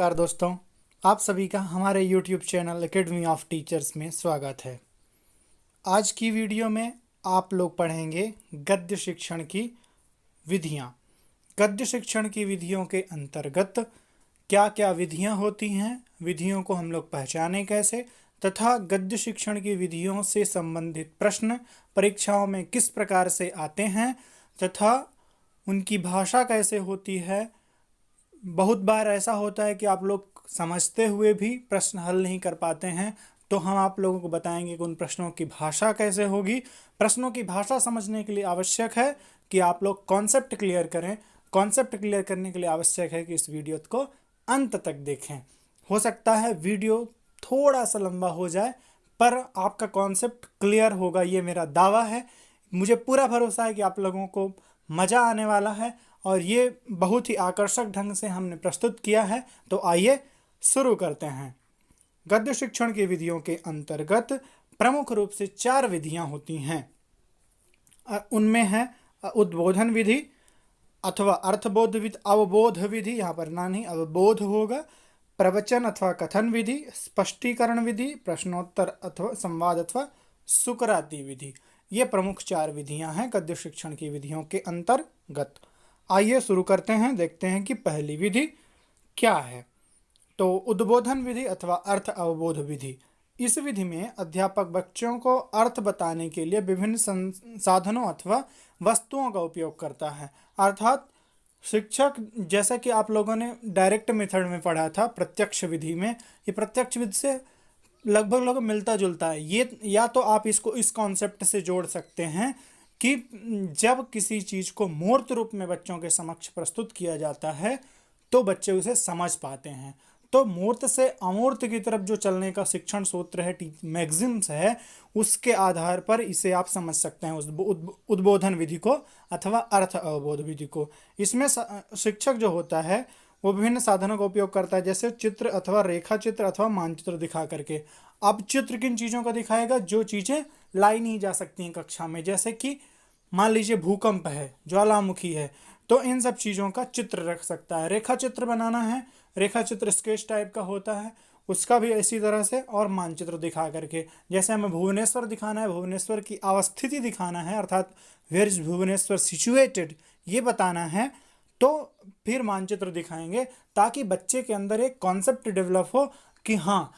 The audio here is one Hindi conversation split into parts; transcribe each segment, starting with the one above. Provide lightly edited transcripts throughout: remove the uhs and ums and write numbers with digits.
नमस्कार दोस्तों, आप सभी का हमारे YouTube channel academy of teachers में स्वागत है। आज की वीडियो में आप लोग पढ़ेंगे गद्य शिक्षण की विधियाँ। गद्य शिक्षण की विधियों के अंतर्गत क्या क्या विधियाँ होती हैं, विधियों को हम लोग पहचाने कैसे, तथा गद्य शिक्षण की विधियों से संबंधित प्रश्न परीक्षाओं में किस प्रकार से आते हैं तथा उनकी भाषा कैसे होती है। बहुत बार ऐसा होता है कि आप लोग समझते हुए भी प्रश्न हल नहीं कर पाते हैं, तो हम आप लोगों को बताएंगे कि उन प्रश्नों की भाषा कैसे होगी। प्रश्नों की भाषा समझने के लिए आवश्यक है कि आप लोग कॉन्सेप्ट क्लियर करें। कॉन्सेप्ट क्लियर करने के लिए आवश्यक है कि इस वीडियो को अंत तक देखें। हो सकता है वीडियो थोड़ा सा लंबा हो जाए, पर आपका कॉन्सेप्ट क्लियर होगा, ये मेरा दावा है। मुझे पूरा भरोसा है कि आप लोगों को मज़ा आने वाला है और ये बहुत ही आकर्षक ढंग से हमने प्रस्तुत किया है। तो आइए शुरू करते हैं। गद्य शिक्षण की विधियों के अंतर्गत प्रमुख रूप से 4 विधियां होती हैं। उनमें है उद्बोधन विधि अथवा अर्थबोध विधि, अवबोध विधि, यहाँ पर ना नहीं अवबोध होगा, प्रवचन अथवा कथन विधि, स्पष्टीकरण विधि, प्रश्नोत्तर अथवा संवाद अथवा सुकराती विधि। ये प्रमुख 4 विधियां हैं गद्य शिक्षण की विधियों के अंतर्गत। आइए शुरू करते हैं, देखते हैं कि पहली विधि क्या है। तो उद्बोधन विधि अथवा अर्थ अवबोध विधि। इस विधि में अध्यापक बच्चों को अर्थ बताने के लिए विभिन्न संसाधनों अथवा वस्तुओं का उपयोग करता है। अर्थात शिक्षक, जैसा कि आप लोगों ने डायरेक्ट मेथड में पढ़ा था प्रत्यक्ष विधि में, ये प्रत्यक्ष विधि से लगभग मिलता जुलता है। ये या तो आप इसको इस कॉन्सेप्ट से जोड़ सकते हैं कि जब किसी चीज़ को मूर्त रूप में बच्चों के समक्ष प्रस्तुत किया जाता है तो बच्चे उसे समझ पाते हैं। तो मूर्त से अमूर्त की तरफ जो चलने का शिक्षण सूत्र है, मैगजिम्स है, उसके आधार पर इसे आप समझ सकते हैं, उस उद्बोधन विधि को अथवा अर्थ अवबोध विधि को। इसमें शिक्षक जो होता है वो विभिन्न साधनों का उपयोग करता है, जैसे चित्र अथवा रेखा चित्र अथवा मानचित्र दिखा करके। अब चित्र किन चीज़ों का दिखाएगा? जो चीज़ें लाई नहीं जा सकती हैं कक्षा में, जैसे कि मान लीजिए भूकंप है, ज्वालामुखी है, तो इन सब चीज़ों का चित्र रख सकता है। रेखा चित्र बनाना है, रेखा चित्र स्केच टाइप का होता है, उसका भी इसी तरह से, और मानचित्र दिखा करके। जैसे हमें भुवनेश्वर दिखाना है, भुवनेश्वर की अवस्थिति दिखाना है, अर्थात वेयर इज भुवनेश्वर सिचुएटेड, ये बताना है, तो फिर मानचित्र दिखाएंगे ताकि बच्चे के अंदर एक कॉन्सेप्ट डेवलप हो कि हाँ,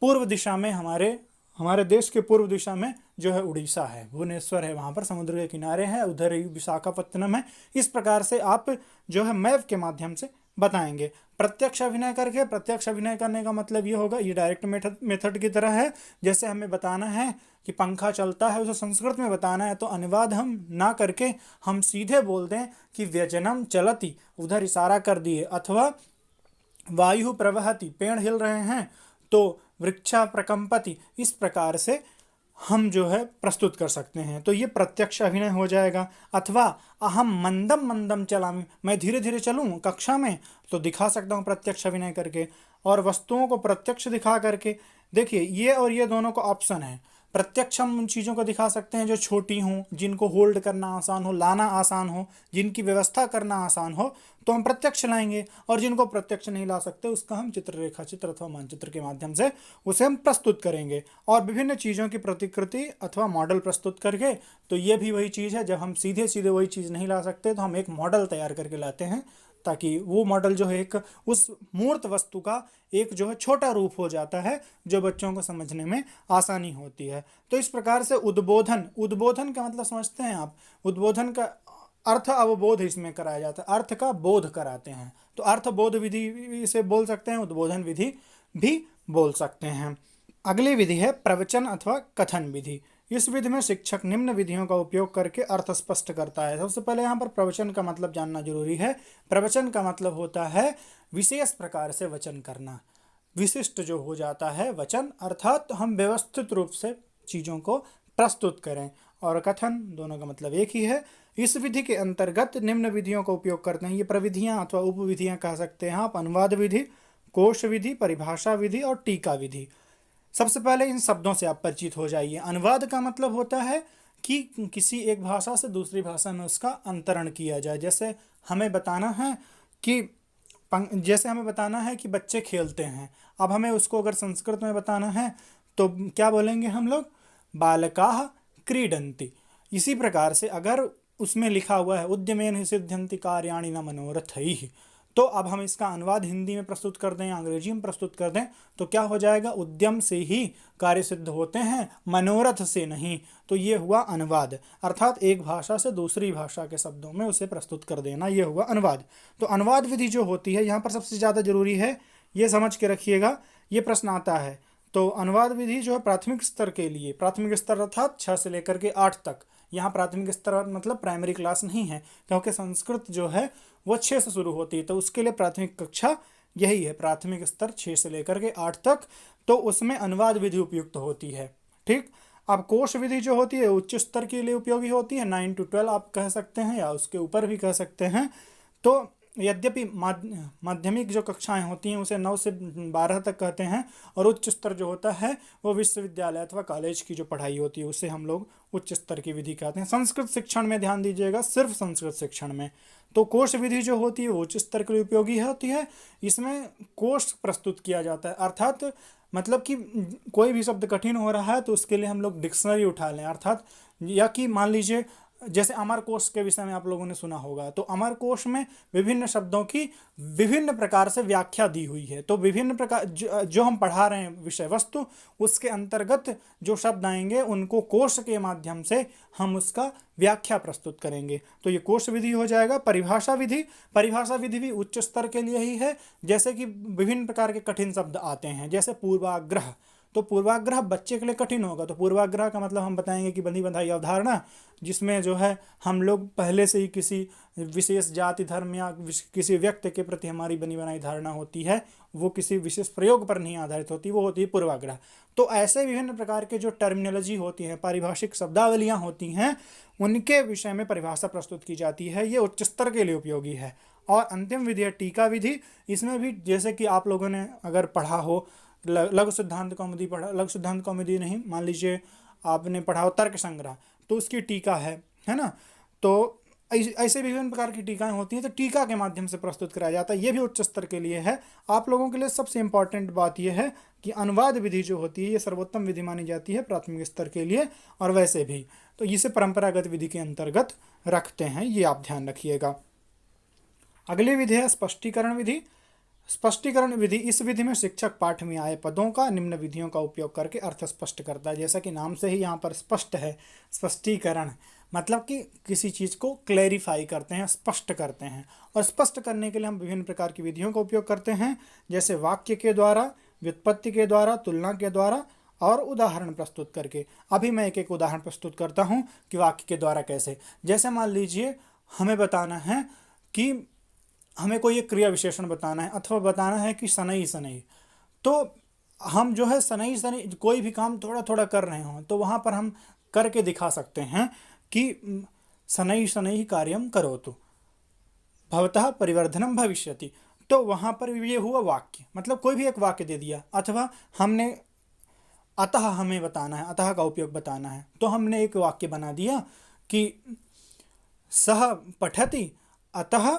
पूर्व दिशा में हमारे देश के पूर्व दिशा में जो है उड़ीसा है, भुवनेश्वर है, वहाँ पर समुद्र के किनारे है, उधर ही विशाखापत्तनम है। इस प्रकार से आप जो है मैप के माध्यम से बताएंगे। प्रत्यक्ष अभिनय करके, प्रत्यक्ष अभिनय करने का मतलब ये होगा, ये डायरेक्ट मेथड की तरह है। जैसे हमें बताना है कि पंखा चलता है, उसे संस्कृत में बताना है, तो अनुवाद हम ना करके हम सीधे बोल दें कि व्यजनम चलति, उधर इशारा कर दिए, अथवा वायु प्रवहति, पेड़ हिल रहे हैं तो वृक्षा प्रकंपति। इस प्रकार से हम जो है प्रस्तुत कर सकते हैं, तो ये प्रत्यक्ष अभिनय हो जाएगा। अथवा अहम मंदम मंदम चलामि, मैं धीरे धीरे चलूँ कक्षा में, तो दिखा सकता हूँ प्रत्यक्ष अभिनय करके। और वस्तुओं को प्रत्यक्ष दिखा करके, देखिए ये और ये दोनों का ऑप्शन है। प्रत्यक्ष हम उन चीज़ों को दिखा सकते हैं जो छोटी हों, जिनको होल्ड करना आसान हो, लाना आसान हो, जिनकी व्यवस्था करना आसान हो, तो हम प्रत्यक्ष लाएंगे। और जिनको प्रत्यक्ष नहीं ला सकते, उसका हम चित्र, रेखा चित्र अथवा मानचित्र के माध्यम से उसे हम प्रस्तुत करेंगे। और विभिन्न चीज़ों की प्रतिकृति अथवा मॉडल प्रस्तुत करके, तो ये भी वही चीज़ है, जब हम सीधे सीधे वही चीज़ नहीं ला सकते तो हम एक मॉडल तैयार करके लाते हैं, ताकि वो मॉडल जो है एक उस मूर्त वस्तु का एक जो है छोटा रूप हो जाता है, जो बच्चों को समझने में आसानी होती है। तो इस प्रकार से उद्बोधन का मतलब समझते हैं आप? उद्बोधन का अर्थ अवबोध इसमें कराया जाता है, अर्थ का बोध कराते हैं, तो अर्थ बोध विधि से बोल सकते हैं, उद्बोधन विधि भी बोल सकते हैं। अगली विधि है प्रवचन अथवा कथन विधि। इस विधि में शिक्षक निम्न विधियों का उपयोग करके अर्थ स्पष्ट करता है। सबसे पहले यहाँ पर प्रवचन का मतलब जानना जरूरी है। प्रवचन का मतलब होता है विशेष प्रकार से वचन करना, विशिष्ट जो हो जाता है वचन, अर्थात हम व्यवस्थित रूप से चीज़ों को प्रस्तुत करें। और कथन, दोनों का मतलब एक ही है। इस विधि के अंतर्गत निम्न विधियों का उपयोग करते हैं। ये प्रविधियाँ अथवा उपविधियाँ कह सकते हैं आप। अनुवाद विधि, कोश विधि, परिभाषा विधि और टीका विधि। सबसे पहले इन शब्दों से आप परिचित हो जाइए। अनुवाद का मतलब होता है कि किसी एक भाषा से दूसरी भाषा में उसका अंतरण किया जाए। जैसे हमें बताना है कि जैसे हमें बताना है कि बच्चे खेलते हैं, अब हमें उसको अगर संस्कृत में बताना है तो क्या बोलेंगे हम लोग, बालकाः क्रीडन्ति। इसी प्रकार से अगर उसमें लिखा हुआ है उद्यमेन हि सिद्ध्यन्ति कार्याणि न मनोरथैः, तो अब हम इसका अनुवाद हिंदी में प्रस्तुत कर दें, अंग्रेजी में प्रस्तुत कर दें, तो क्या हो जाएगा, उद्यम से ही कार्य सिद्ध होते हैं, मनोरथ से नहीं। तो ये हुआ अनुवाद, अर्थात एक भाषा से दूसरी भाषा के शब्दों में उसे प्रस्तुत कर देना, ये हुआ अनुवाद। तो अनुवाद विधि जो होती है यहाँ पर सबसे ज़्यादा जरूरी है, ये समझ के रखिएगा, ये प्रश्न आता है। तो अनुवाद विधि जो है प्राथमिक स्तर के लिए, प्राथमिक स्तर अर्थात 6 से लेकर के 8 तक, यहाँ प्राथमिक स्तर मतलब प्राइमरी क्लास नहीं है, क्योंकि संस्कृत जो है वो 6 से शुरू होती है, तो उसके लिए प्राथमिक कक्षा यही है, प्राथमिक स्तर 6 से लेकर के 8 तक, तो उसमें अनुवाद विधि उपयुक्त होती है। ठीक, अब कोश विधि जो होती है उच्च स्तर के लिए उपयोगी होती है, 9 to 12 आप कह सकते हैं या उसके ऊपर भी कह सकते हैं। तो यद्यपि माध्यमिक जो कक्षाएं होती हैं उसे 9 से 12 तक कहते हैं, और उच्च स्तर जो होता है वो विश्वविद्यालय अथवा कॉलेज की जो पढ़ाई होती है उसे हम लोग उच्च स्तर की विधि कहते हैं। संस्कृत शिक्षण में ध्यान दीजिएगा, सिर्फ संस्कृत शिक्षण में तो कोश विधि जो होती है वो उच्च स्तर के लिए उपयोगी होती है। इसमें कोश प्रस्तुत किया जाता है, अर्थात मतलब कि कोई भी शब्द कठिन हो रहा है तो उसके लिए हम लोग डिक्शनरी उठा लें, अर्थात या कि मान लीजिए जैसे अमर कोश के विषय में आप लोगों ने सुना होगा, तो अमर कोश में विभिन्न शब्दों की विभिन्न प्रकार से व्याख्या दी हुई है। तो विभिन्न प्रकार जो हम पढ़ा रहे हैं विषय वस्तु, उसके अंतर्गत जो शब्द आएंगे उनको कोश के माध्यम से हम उसका व्याख्या प्रस्तुत करेंगे। तो ये कोश विधि हो जाएगा। परिभाषा विधि, परिभाषा विधि भी उच्च स्तर के लिए ही है। जैसे कि विभिन्न प्रकार के कठिन शब्द आते हैं, जैसे पूर्वाग्रह, तो पूर्वाग्रह बच्चे के लिए कठिन होगा, तो पूर्वाग्रह का मतलब हम बताएंगे कि बंधी बंधाई अवधारणा, जिसमें जो है हम लोग पहले से ही किसी विशेष जाति धर्म या किसी व्यक्ति के प्रति हमारी बनी बनाई धारणा होती है, वो किसी विशेष प्रयोग पर नहीं आधारित होती, वो होती है पूर्वाग्रह। तो ऐसे विभिन्न प्रकार के जो टर्मिनोलॉजी होती हैं, पारिभाषिक शब्दावलियाँ होती हैं, उनके विषय में परिभाषा प्रस्तुत की जाती है, ये उच्च स्तर के लिए उपयोगी है। और अंतिम विधि है टीका विधि। इसमें भी जैसे कि आप लोगों ने अगर पढ़ा हो लघु सिद्धांत कौमुदी पढ़ा, लघु सिद्धांत कौमुदी नहीं, मान लीजिए आपने पढ़ा हो तर्क संग्रह, तो उसकी टीका है ना। तो ऐसे विभिन्न प्रकार की टीकाएं होती हैं, तो टीका के माध्यम से प्रस्तुत कराया जाता है, ये भी उच्च स्तर के लिए है। आप लोगों के लिए सबसे इंपॉर्टेंट बात यह है कि अनुवाद विधि जो होती है ये सर्वोत्तम विधि मानी जाती है प्राथमिक स्तर के लिए, और वैसे भी तो इसे परंपरागत विधि के अंतर्गत रखते हैं, ये आप ध्यान रखिएगा। अगली विधि है स्पष्टीकरण विधि। स्पष्टीकरण विधि, इस विधि में शिक्षक पाठ में आए पदों का निम्न विधियों का उपयोग करके अर्थ स्पष्ट करता है। जैसा कि नाम से ही यहाँ पर स्पष्ट है, स्पष्टीकरण मतलब कि किसी चीज़ को क्लैरिफाई करते हैं, स्पष्ट करते हैं। और स्पष्ट करने के लिए हम विभिन्न प्रकार की विधियों का उपयोग करते हैं, जैसे वाक्य के द्वारा, व्युत्पत्ति के द्वारा, तुलना के द्वारा और उदाहरण प्रस्तुत करके। अभी मैं एक एक उदाहरण प्रस्तुत करता हूँ कि वाक्य के द्वारा कैसे। जैसे मान लीजिए हमें बताना है कि हमें कोई एक क्रिया विशेषण बताना है, अथवा बताना है कि शनैः शनैः, तो हम जो है शनैः शनैः कोई भी काम थोड़ा थोड़ा कर रहे हों तो वहाँ पर हम करके दिखा सकते हैं कि शनैः शनैः कार्यं करोतु भवतः परिवर्धनम भविष्यति। तो वहाँ पर ये हुआ वाक्य, मतलब कोई भी एक वाक्य दे दिया, अथवा हमने अतः हमें बताना है, अतः का उपयोग बताना है, तो हमने एक वाक्य बना दिया कि सः पठति अतः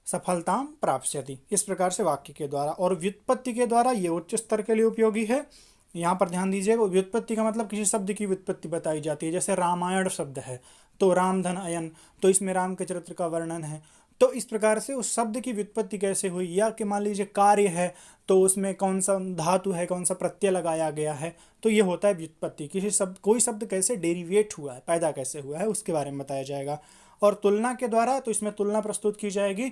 सफलतां प्राप्स्यति। इस प्रकार से वाक्य के द्वारा। और व्युत्पत्ति के द्वारा ये उच्च स्तर के लिए उपयोगी है। यहाँ पर ध्यान दीजिएगा, व्युत्पत्ति का मतलब किसी शब्द की व्युत्पत्ति बताई जाती है। जैसे रामायण शब्द है तो राम धन अयन, तो इसमें राम के चरित्र का वर्णन है, तो इस प्रकार से उस शब्द की व्युत्पत्ति कैसे हुई। या कि मान लीजिए कार्य है तो उसमें कौन सा धातु है, कौन सा प्रत्यय लगाया गया है, तो ये होता है व्युत्पत्ति। किसी शब्द, कोई शब्द कैसे डेरिवेट हुआ है, पैदा कैसे हुआ है, उसके बारे में बताया जाएगा। और तुलना के द्वारा, तो इसमें तुलना प्रस्तुत की जाएगी।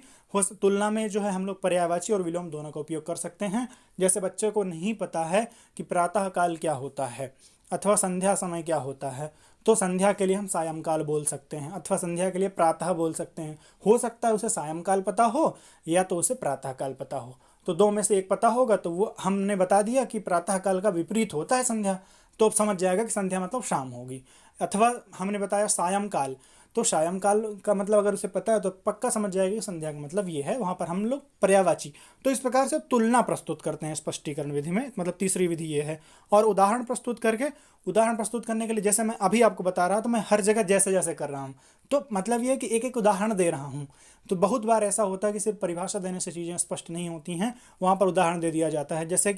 तुलना में जो है हम लोग पर्यायवाची और विलोम दोनों का उपयोग कर सकते हैं। जैसे बच्चे को नहीं पता है कि प्रातः काल क्या होता है अथवा संध्या समय क्या होता है, तो संध्या के लिए हम सायंकाल बोल सकते हैं, अथवा संध्या के लिए प्रातः बोल सकते हैं। हो सकता है उसे सायंकाल पता हो या तो उसे प्रातःकाल पता हो, तो दो में से एक पता होगा। तो वो हमने बता दिया कि प्रातःकाल का विपरीत होता है संध्या, तो अब समझ जाएगा कि संध्या मतलब शाम होगी। अथवा हमने बताया सायंकाल, तो सायंकाल का मतलब अगर उसे पता है तो पक्का समझ जाएगा कि संध्या का मतलब ये है, वहाँ पर हम लोग पर्यायवाची। तो इस प्रकार से तुलना प्रस्तुत करते हैं स्पष्टीकरण विधि में, मतलब तीसरी विधि ये है। और उदाहरण प्रस्तुत करके, उदाहरण प्रस्तुत करने के लिए जैसे मैं अभी आपको बता रहा तो मैं हर जगह जैसे जैसे कर रहा हूँ, तो मतलब ये है कि एक एक उदाहरण दे रहा हूँ। तो बहुत बार ऐसा होता है कि सिर्फ परिभाषा देने से चीज़ें स्पष्ट नहीं होती हैं, वहाँ पर उदाहरण दे दिया जाता है। जैसे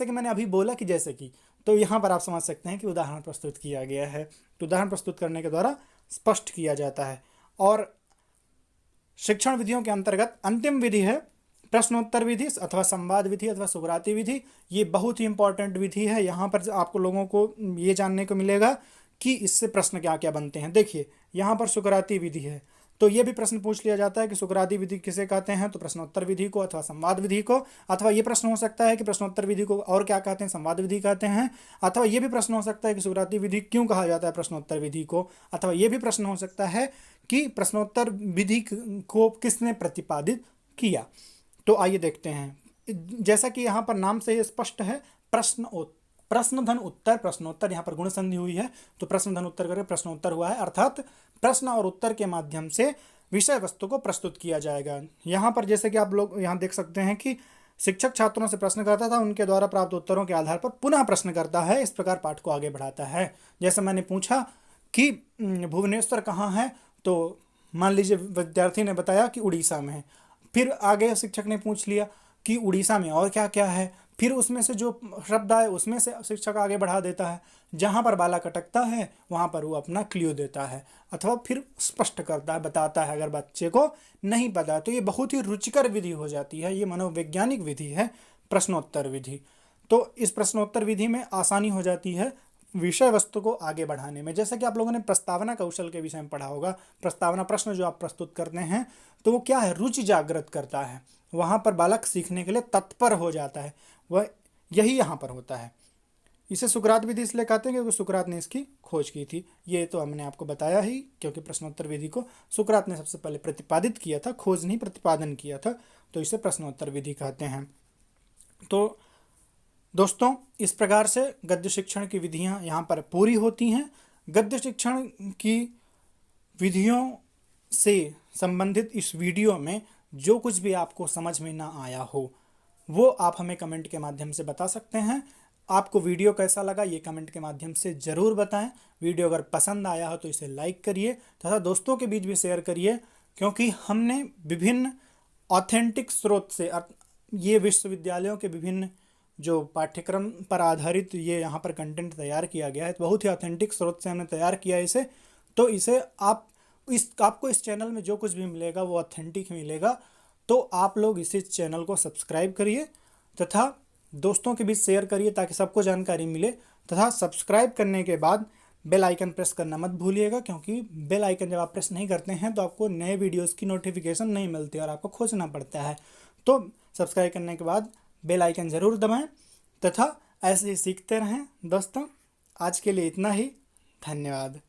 कि मैंने अभी बोला कि जैसे कि, तो यहाँ पर आप समझ सकते हैं कि उदाहरण प्रस्तुत किया गया है। तो उदाहरण प्रस्तुत करने के द्वारा स्पष्ट किया जाता है। और शिक्षण विधियों के अंतर्गत अंतिम विधि है प्रश्नोत्तर विधि अथवा संवाद विधि अथवा सुकराती विधि। ये बहुत ही इंपॉर्टेंट विधि है। यहाँ पर आपको लोगों को ये जानने को मिलेगा कि इससे प्रश्न क्या क्या बनते हैं। देखिए यहाँ पर सुकराती विधि है, तो ये भी प्रश्न पूछ लिया जाता है कि सुकराती विधि किसे कहते हैं, तो प्रश्नोत्तर विधि को अथवा संवाद विधि को। अथवा ये प्रश्न हो सकता है कि प्रश्नोत्तर विधि को और क्या कहते हैं, संवाद विधि कहते हैं। अथवा ये भी प्रश्न हो सकता है कि सुकराती विधि क्यों कहा जाता है प्रश्नोत्तर विधि को। अथवा ये भी प्रश्न हो सकता है कि प्रश्नोत्तर विधि को किसने प्रतिपादित किया। तो आइए देखते हैं। जैसा कि यहाँ पर नाम से ही स्पष्ट है, प्रश्न धन उत्तर, प्रश्नोत्तर, यहाँ पर गुण संधि हुई है तो प्रश्न धन उत्तर करके प्रश्नोत्तर हुआ है, अर्थात प्रश्न और उत्तर के माध्यम से विषय वस्तु को प्रस्तुत किया जाएगा। यहाँ पर जैसे कि आप लोग यहाँ देख सकते हैं कि शिक्षक छात्रों से प्रश्न करता था, उनके द्वारा प्राप्त उत्तरों के आधार पर पुनः प्रश्न करता है, इस प्रकार पाठ को आगे बढ़ाता है। जैसे मैंने पूछा कि भुवनेश्वर कहाँ है, तो मान लीजिए विद्यार्थी ने बताया कि उड़ीसा में है। फिर आगे शिक्षक ने पूछ लिया कि उड़ीसा में और क्या क्या है, फिर उसमें से जो शब्द आए उसमें से शिक्षक आगे बढ़ा देता है। जहाँ पर बाला कटकता है वहाँ पर वो अपना क्ल्यू देता है, अथवा फिर स्पष्ट करता है, बताता है अगर बच्चे को नहीं पता। तो ये बहुत ही रुचिकर विधि हो जाती है, ये मनोवैज्ञानिक विधि है प्रश्नोत्तर विधि। तो इस प्रश्नोत्तर विधि में आसानी हो जाती है विषय वस्तु को आगे बढ़ाने में। जैसा कि आप लोगों ने प्रस्तावना कौशल के विषय में पढ़ा होगा, प्रस्तावना प्रश्न जो आप प्रस्तुत करते हैं तो वो क्या है, रुचि जागृत करता है। वहाँ पर बालक सीखने के लिए तत्पर हो जाता है, वह यही यहाँ पर होता है। इसे सुकरात विधि इसलिए कहते हैं क्योंकि सुकरात ने इसकी खोज की थी। ये तो हमने आपको बताया ही, क्योंकि प्रश्नोत्तर विधि को सुकरात ने सबसे पहले प्रतिपादित किया था, खोज नहीं प्रतिपादन किया था, तो इसे प्रश्नोत्तर विधि कहते हैं। तो दोस्तों इस प्रकार से गद्य शिक्षण की विधियां यहाँ पर पूरी होती हैं। गद्य शिक्षण की विधियों से संबंधित इस वीडियो में जो कुछ भी आपको समझ में ना आया हो वो आप हमें कमेंट के माध्यम से बता सकते हैं। आपको वीडियो कैसा लगा ये कमेंट के माध्यम से ज़रूर बताएं। वीडियो अगर पसंद आया हो तो इसे लाइक करिए तथा दोस्तों के बीच भी शेयर करिए, क्योंकि हमने विभिन्न ऑथेंटिक स्रोत से, ये विश्वविद्यालयों के विभिन्न जो पाठ्यक्रम पर आधारित ये यहाँ पर कंटेंट तैयार किया गया है, बहुत ही ऑथेंटिक स्रोत से हमने तैयार किया इसे। तो इसे आपको इस चैनल में जो कुछ भी मिलेगा वो ऑथेंटिक मिलेगा। तो आप लोग इस चैनल को सब्सक्राइब करिए तथा दोस्तों के बीच शेयर करिए ताकि सबको जानकारी मिले। तथा सब्सक्राइब करने के बाद बेल आइकन प्रेस करना मत भूलिएगा, क्योंकि बेल आइकन जब आप प्रेस नहीं करते हैं तो आपको नए वीडियोस की नोटिफिकेशन नहीं मिलती और आपको खोजना पड़ता है। तो सब्सक्राइब करने के बाद बेल आइकन ज़रूर दबाएं तथा ऐसे ही सीखते रहें। दोस्तों आज के लिए इतना ही, धन्यवाद।